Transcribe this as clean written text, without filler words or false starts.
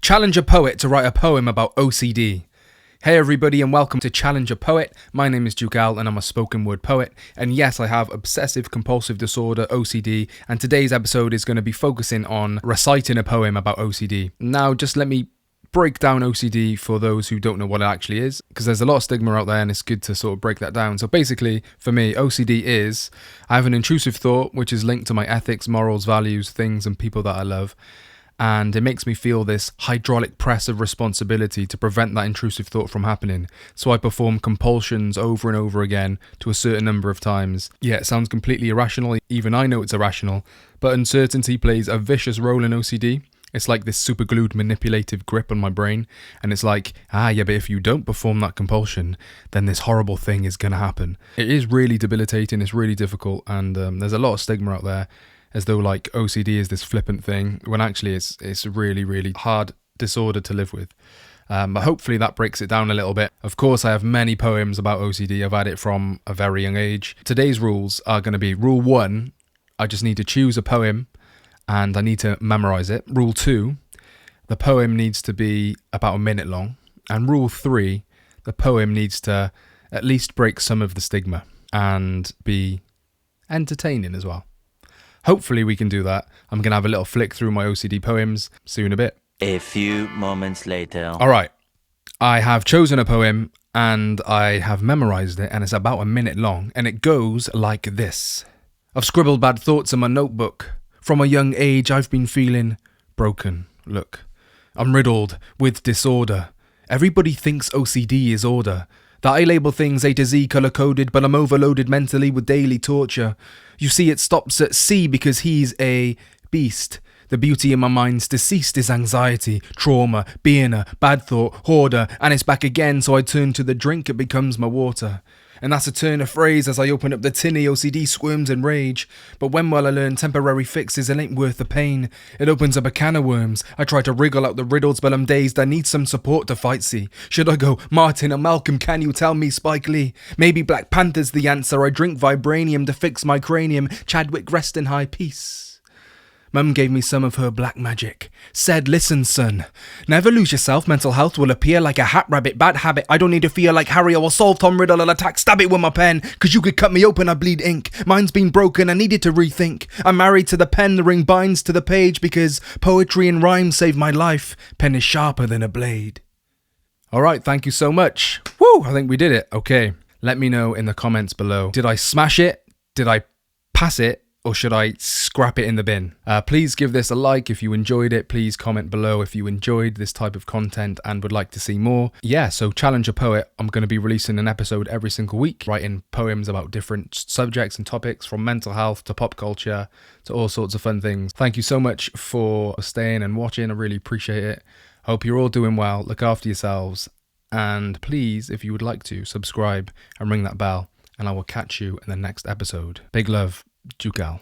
Challenge a poet to write a poem about OCD. Hey everybody and welcome to Challenge a Poet. My name is Jugal and I'm a spoken word poet. And yes, I have obsessive compulsive disorder, OCD, and today's episode is going to be focusing on reciting a poem about OCD. Now, just let me break down OCD for those who don't know what it actually is, because there's a lot of stigma out there and it's good to sort of break that down. So basically, for me, OCD is, I have an intrusive thought which is linked to my ethics, morals, values, things and people that I love. And it makes me feel this hydraulic press of responsibility to prevent that intrusive thought from happening. So I perform compulsions over and over again to a certain number of times. Yeah, it sounds completely irrational. Even I know it's irrational. But uncertainty plays a vicious role in OCD. It's like this superglued manipulative grip on my brain. And it's like, but if you don't perform that compulsion, then this horrible thing is going to happen. It is really debilitating. It's really difficult. And there's a lot of stigma out there, as though like OCD is this flippant thing, when actually it's a really, really hard disorder to live with. But hopefully that breaks it down a little bit. Of course, I have many poems about OCD. I've had it from a very young age. Today's rules are going to be: Rule 1, I just need to choose a poem and I need to memorize it. Rule 2, the poem needs to be about a minute long. And Rule 3, the poem needs to at least break some of the stigma and be entertaining as well. Hopefully we can do that. I'm going to have a little flick through my OCD poems. See you in a bit. A few moments later. All right. I have chosen a poem and I have memorized it, and it's about a minute long, and it goes like this. I've scribbled bad thoughts in my notebook. From a young age I've been feeling broken. Look, I'm riddled with disorder. Everybody thinks OCD is order. That I label things A to Z colour-coded, but I'm overloaded mentally with daily torture. You see, it stops at C because he's a beast. The beauty in my mind's deceased is anxiety, trauma, being a bad thought, hoarder, and it's back again, so I turn to the drink, it becomes my water. And that's a turn of phrase as I open up the tinny. OCD squirms in rage. But when will I learn temporary fixes? It ain't worth the pain. It opens up a can of worms. I try to wriggle out the riddles, but I'm dazed. I need some support to fight, see. Should I go Martin or Malcolm? Can you tell me, Spike Lee? Maybe Black Panther's the answer. I drink vibranium to fix my cranium. Chadwick, rest in high peace. Mum gave me some of her black magic. Said, listen son, never lose yourself. Mental health will appear like a hat rabbit. Bad habit, I don't need to feel like Harry. I will solve Tom Riddle, I'll attack, stab it with my pen. Cause you could cut me open, I bleed ink. Mine's been broken, I needed to rethink. I'm married to the pen, the ring binds to the page. Because poetry and rhyme saved my life. Pen is sharper than a blade. Alright, thank you so much. Woo, I think we did it. Okay, let me know in the comments below. Did I smash it? Did I pass it? Or should I scrap it in the bin? Please give this a like if you enjoyed it. Please comment below if you enjoyed this type of content and would like to see more. Yeah, so Challenge a Poet. I'm going to be releasing an episode every single week, writing poems about different subjects and topics, from mental health to pop culture to all sorts of fun things. Thank you so much for staying and watching. I really appreciate it. Hope you're all doing well. Look after yourselves. And please, if you would like to, subscribe and ring that bell. And I will catch you in the next episode. Big love. Jugal.